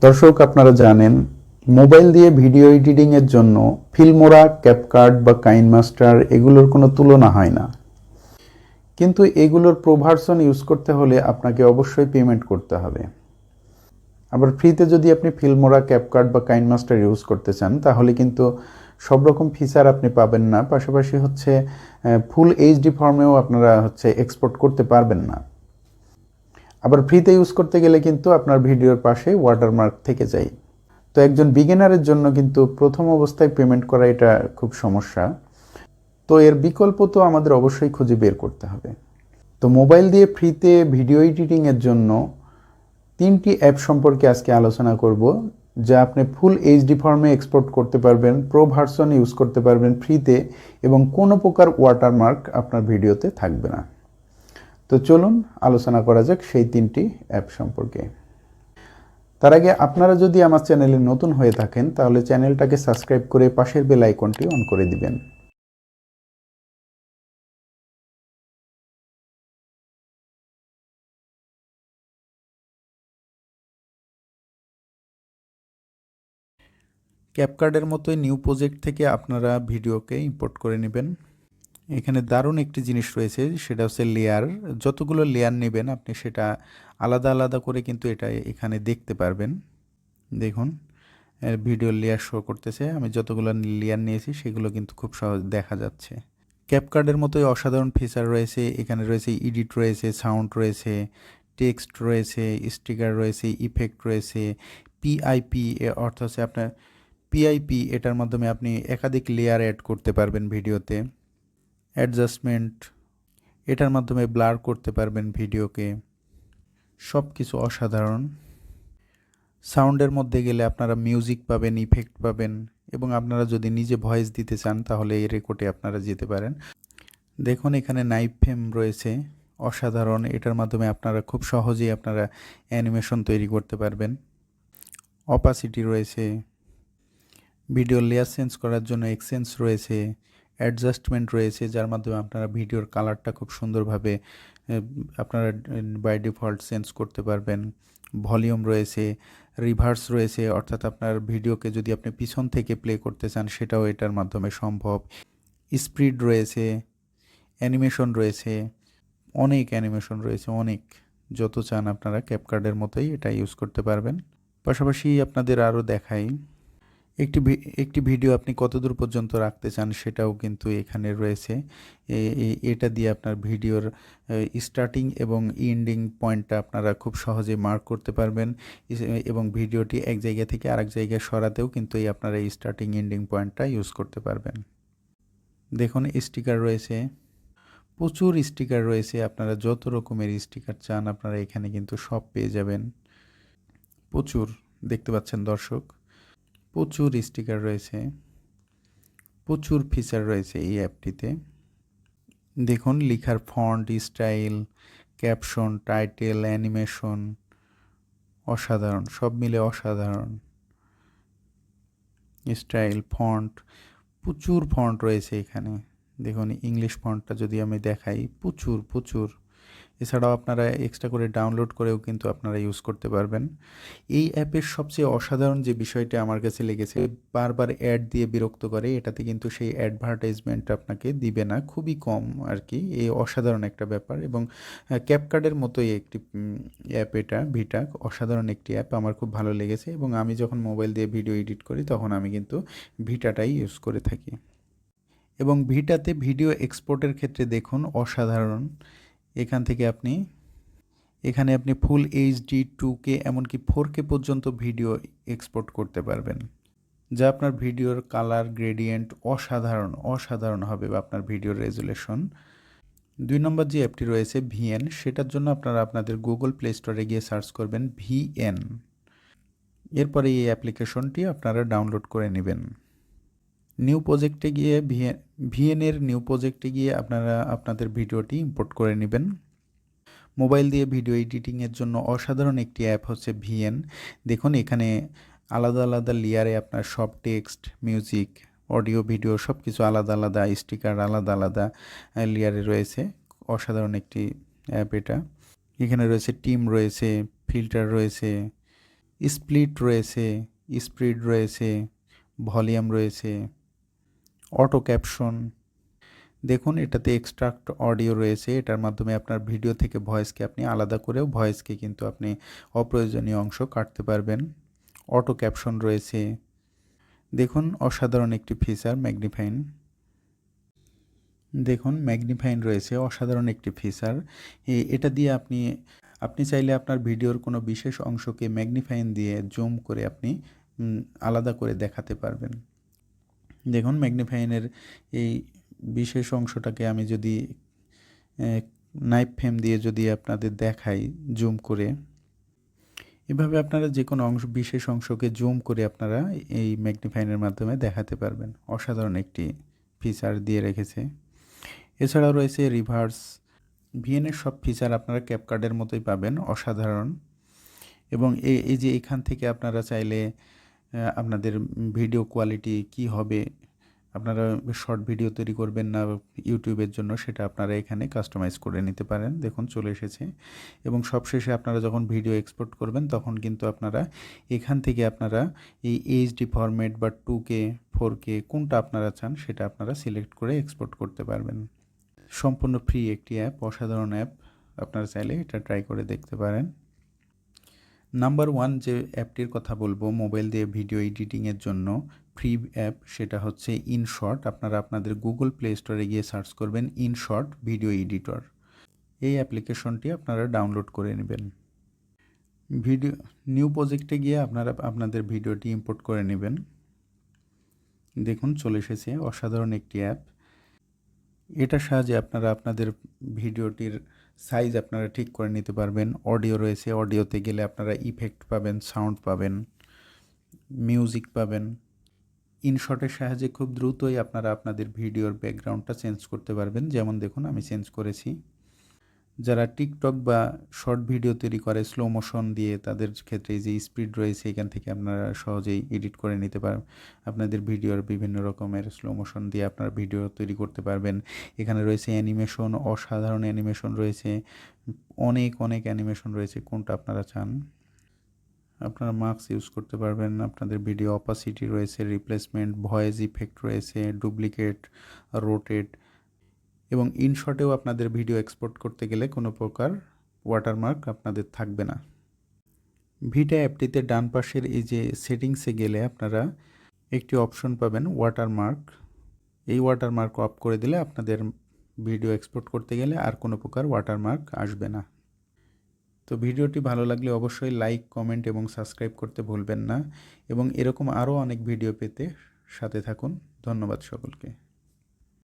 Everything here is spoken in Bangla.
দর্শক, আপনারা জানেন মোবাইল দিয়ে ভিডিও এডিটিং এর জন্য ফিল্মোরা, ক্যাপকাট বা কাইনমাস্টার এগুলোর কোনো তুলনা হয় না। কিন্তু এগুলোর প্রো ভার্সন ইউজ করতে হলে আপনাকে অবশ্যই পেমেন্ট করতে হবে। আবার ফ্রিতে যদি আপনি ফিল্মোরা, ক্যাপকাট বা কাইনমাস্টার ইউজ করতে চান তাহলে কিন্তু সব রকম ফিচার আপনি পাবেন না। পাশাপাশি ফুল এইচডি ফর্মেও আপনারা এক্সপোর্ট করতে পারবেন না। আবার ফ্রিতে ইউজ করতে গেলে কিন্তু আপনার ভিডিওর পাশে ওয়াটারমার্ক থেকে যায়। তো একজন বিগিনারের জন্য কিন্তু প্রথম অবস্থায় পেমেন্ট করা এটা খুব সমস্যা। তো এর বিকল্প তো আমাদের অবশ্যই খুঁজে বের করতে হবে। তো মোবাইল দিয়ে ফ্রিতে ভিডিও এডিটিংয়ের জন্য 3টি অ্যাপ সম্পর্কে আজকে আলোচনা করব, যা আপনি ফুল এইচডি ফর্মে এক্সপোর্ট করতে পারবেন, প্রো ভার্সন ইউজ করতে পারবেন ফ্রিতে, এবং কোনো প্রকার ওয়াটারমার্ক আপনার ভিডিওতে থাকবে না। তো চলুন আলোচনা করা যাক সেই 3টি অ্যাপ সম্পর্কে। তার আগে আপনারা যদি আমার চ্যানেলে নতুন হয়ে থাকেন তাহলে চ্যানেলটাকে সাবস্ক্রাইব করে পাশের বেল আইকনটি অন করে দিবেন। ক্যাপকার্ডের মতোই নিউ প্রজেক্ট থেকে আপনারা ভিডিওকে ইম্পোর্ট করে নেবেন। এখানে দারুণ একটি জিনিস রয়েছে, সেটা হচ্ছে লেয়ার। যতগুলো লেয়ার নেবেন আপনি সেটা আলাদা আলাদা করে কিন্তু এটা এখানে দেখতে পারবেন। দেখুন, ভিডিও লেয়ার শো করতেছে। আমি যতগুলো লেয়ার নিয়েছি সেগুলো কিন্তু খুব সহজ দেখা যাচ্ছে। ক্যাপকার্ডের মতোই অসাধারণ ফিচার রয়েছে। এখানে রয়েছে এডিট, রয়েছে সাউন্ড, রয়েছে টেক্সট, রয়েছে স্টিকার, রয়েছে ইফেক্ট, রয়েছে পিআইপি। অর্থ হচ্ছে আপনার পিআইপি, এটার মাধ্যমে আপনি একাধিক লেয়ার অ্যাড করতে পারবেন ভিডিওতে। অ্যাডজাস্টমেন্ট, এটার মাধ্যমে ব্লার করতে পারবেন ভিডিওকে। সব কিছু অসাধারণ। সাউন্ডের মধ্যে গেলে আপনারা মিউজিক পাবেন, ইফেক্ট পাবেন, এবং আপনারা যদি নিজে ভয়েস দিতে চান তাহলে এই রেকর্ডে আপনারা যেতে পারেন। দেখুন, এখানে নাইফ ফ্রেম রয়েছে, অসাধারণ। এটার মাধ্যমে আপনারা খুব সহজেই আপনারা অ্যানিমেশন তৈরি করতে পারবেন। অপাসিটি রয়েছে, ভিডিও লেয়ার চেঞ্জ করার জন্য এক্সচেঞ্জ রয়েছে, অ্যাডজাস্টমেন্ট রয়েছে, যার মাধ্যমে আপনারা ভিডিওর কালারটা খুব সুন্দরভাবে আপনারা বাই ডিফল্ট চেঞ্জ করতে পারবেন। ভলিউম রয়েছে, রিভার্স রয়েছে, অর্থাৎ আপনার ভিডিওকে যদি আপনি পিছন থেকে প্লে করতে চান সেটাও এটার মাধ্যমে সম্ভব। স্পিড রয়েছে, অ্যানিমেশন রয়েছে, অনেক অ্যানিমেশন রয়েছে, অনেক। যত চান আপনারা ক্যাপকার্ডের মতোই এটা ইউজ করতে পারবেন। পাশাপাশি আপনাদের আরও দেখাই, একটি ভিডিও আপনি কতদূর পর্যন্ত রাখতে চান সেটাও কিন্তু এখানে রয়েছে। এটা দিয়ে আপনার ভিডিওর স্টার্টিং এবং এন্ডিং পয়েন্টটা আপনারা খুব সহজে মার্ক করতে পারবেন, এবং ভিডিওটি এক জায়গা থেকে আরেক জায়গায় সরাতেও কিন্তু আপনারা এই স্টার্টিং এন্ডিং পয়েন্টটা ইউজ করতে পারবেন। দেখুন, স্টিকার রয়েছে, প্রচুর স্টিকার রয়েছে। আপনারা যত রকমের স্টিকার চান আপনারা এখানে কিন্তু সব পেয়ে যাবেন। প্রচুর, দেখতে পাচ্ছেন দর্শক, প্রচুর স্টিকার রয়েছে, প্রচুর ফিচার রয়েছে এই অ্যাপটিতে। দেখুন, লেখার font, style, caption, title, animation, অসাধারণ, সব মিলে অসাধারণ। স্টাইল, ফন্ট, প্রচুর ফন্ট রয়েছে এখানে। দেখুন, ইংলিশ ফন্টটা যদি আমি দেখাই, প্রচুর প্রচুর। এছাড়াও আপনারা এক্সট্রা করে ডাউনলোড করেও কিন্তু আপনারা ইউজ করতে পারবেন। এই অ্যাপের সবচেয়ে অসাধারণ যে বিষয়টা আমার কাছে লেগেছে, বারবার অ্যাড দিয়ে বিরক্ত করে। এটাতে কিন্তু সেই অ্যাডভার্টাইজমেন্ট আপনাকে দিবে না, খুবই কম আর কি। এই অসাধারণ একটা ব্যাপার। এবং ক্যাপকার্ডের মতোই একটি অ্যাপ এটা, ভিটা। অসাধারণ একটি অ্যাপ, আমার খুব ভালো লেগেছে। এবং আমি যখন মোবাইল দিয়ে ভিডিও এডিট করি তখন আমি কিন্তু ভিটাটাই ইউজ করে থাকি। এবং ভিটাতে ভিডিও এক্সপোর্টের ক্ষেত্রে দেখুন, অসাধারণ। এখান থেকে এখানে আপনি ফুল এইচডি, 2K, এমনকি 4K পর্যন্ত ভিডিও এক্সপোর্ট করতে পারবেন, যা আপনার ভিডিওর কালার গ্রেডিয়েন্ট অসাধারণ অসাধারণ হবে, বা আপনার ভিডিওর রেজুলেশন। 2 নম্বর যে অ্যাপটি রয়েছে ভিএন, সেটার জন্য আপনারা আপনাদের গুগল প্লে স্টোরে গিয়ে সার্চ করবেন ভিএন। এরপরে এই অ্যাপ্লিকেশনটি আপনারা ডাউনলোড করে নেবেন। নিউ প্রজেক্টে গিয়ে ভিএনের নিউ প্রজেক্টে গিয়ে আপনারা আপনাদের ভিডিওটি ইম্পোর্ট করে নেবেন। মোবাইল দিয়ে ভিডিও এডিটিংয়ের জন্য অসাধারণ একটি অ্যাপ হচ্ছে ভিএন। দেখুন, এখানে আলাদা আলাদা লেয়ারে আপনার সব টেক্সট, মিউজিক, অডিও, ভিডিও সব কিছু আলাদা আলাদা, স্টিকার আলাদা আলাদা লেয়ারে রয়েছে। অসাধারণ একটি অ্যাপ এটা। এখানে রয়েছে টিম, রয়েছে ফিল্টার, রয়েছে স্প্লিট রয়েছে, স্পিড রয়েছে, ভলিউম রয়েছে, অটো ক্যাপশন। দেখুন এটাতে এক্সট্রাক্ট অডিও রয়েছে, এটার মাধ্যমে আপনার ভিডিও থেকে ভয়েসকে আপনি আলাদা করেও ভয়েসকে কিন্তু আপনি অপ্রয়োজনীয় অংশ কাটতে পারবেন। অটো ক্যাপশন রয়েছে। দেখুন অসাধারণ একটি ফিচার ম্যাগনিফাইন। দেখুন ম্যাগনিফাইন রয়েছে, অসাধারণ একটি ফিচার। এটা দিয়ে আপনি চাইলে আপনার ভিডিওর কোনো বিশেষ অংশকে ম্যাগনিফাইন দিয়ে জুম করে আপনি আলাদা করে দেখাতে পারবেন। দেখুন ম্যাগনিফাইনের এই বিশেষ অংশটাকে আমি যদি নাইফ ফ্রেম দিয়ে যদি আপনাদের দেখাই জুম করে, এভাবে আপনারা যে কোনো বিশেষ অংশকে জুম করে আপনারা এই ম্যাগনিফাইনের মাধ্যমে দেখাতে পারবেন। অসাধারণ একটি ফিচার দিয়ে রেখেছে। এছাড়াও রয়েছে রিভার্স। ভিএনের সব ফিচার আপনারা ক্যাপকার্ডের মতোই পাবেন, অসাধারণ। এবং এই যে এখান থেকে আপনারা চাইলে আপনাদের ভিডিও কোয়ালিটি কি হবে, আপনারা শর্ট ভিডিও তৈরি করবেন না ইউটিউবের জন্য, সেটা আপনারা এখানে কাস্টমাইজ করে নিতে পারেন। দেখুন চলে এসেছে। এবং সবশেষে আপনারা যখন ভিডিও এক্সপোর্ট করবেন তখন কিন্তু আপনারা এখান থেকে আপনারা এই এইচডি ফরম্যাট বা 2K 4K কোনটা আপনারা চান সেটা আপনারা সিলেক্ট করে এক্সপোর্ট করতে পারবেন। সম্পূর্ণ ফ্রি একটি অ্যাপ, অসাধারণ অ্যাপ। আপনারা চাইলে এটা ট্রাই করে দেখতে পারেন। নাম্বার 1 যে অ্যাপটির কথা বলবো মোবাইল দিয়ে ভিডিও এডিটিংয়ের জন্য ফ্রি অ্যাপ, সেটা হচ্ছে ইনশট। আপনারা আপনাদের গুগল প্লে স্টোরে গিয়ে সার্চ করবেন ইনশট ভিডিও এডিটর। এই অ্যাপ্লিকেশনটি আপনারা ডাউনলোড করে নেবেন। ভিডিও নিউ প্রজেক্টে গিয়ে আপনারা আপনাদের ভিডিওটি ইম্পোর্ট করে নেবেন। দেখুন চলে এসেছে, অসাধারণ একটি অ্যাপ। এটার সাহায্যে আপনারা আপনাদের ভিডিওটির সাইজ আপনারা ঠিক করে নিতে পারবেন। অডিও রয়েছে, অডিওতে গেলে আপনারা ইফেক্ট পাবেন, সাউন্ড পাবেন, মিউজিক পাবেন। ইনশটের সাহায্যে খুব দ্রুতই আপনারা আপনাদের ভিডিওর ব্যাকগ্রাউন্ডটা চেঞ্জ করতে পারবেন। যেমন দেখুন আমি চেঞ্জ করেছি। যারা টিকটক বা শর্ট ভিডিও তৈরি করে স্লো মোশন দিয়ে, তাদের ক্ষেত্রে যে স্পিড রয়েছে এখান থেকে আপনারা সহজেই এডিট করে নিতে পারেন। আপনাদের ভিডিওর বিভিন্ন রকমের স্লো মোশন দিয়ে আপনারা ভিডিও তৈরি করতে পারবেন। এখানে রয়েছে অ্যানিমেশন, অসাধারণ অ্যানিমেশন রয়েছে, অনেক অ্যানিমেশন রয়েছে। কোনটা আপনারা চান আপনারা মার্কস ইউজ করতে পারবেন। আপনাদের ভিডিও অপাসিটি রয়েছে, রিপ্লেসমেন্ট, ভয়েস ইফেক্ট রয়েছে, ডুপ্লিকেট, রোটেট। এবং ইনশটেও আপনাদের ভিডিও এক্সপোর্ট করতে গেলে কোনো প্রকার ওয়াটারমার্ক আপনাদের থাকবে না। ভিটা অ্যাপটিতে ডান পাশের এই যে সেটিংসে গেলে আপনারা একটি অপশন পাবেন ওয়াটারমার্ক। এই ওয়াটারমার্ক অফ করে দিলে আপনাদের ভিডিও এক্সপোর্ট করতে গেলে আর কোনো প্রকার ওয়াটারমার্ক আসবে না। তো ভিডিওটি ভালো লাগলে অবশ্যই লাইক, কমেন্ট এবং সাবস্ক্রাইব করতে ভুলবেন না। এবং এরকম আরও অনেক ভিডিও পেতে সাথে থাকুন। ধন্যবাদ সকলকে।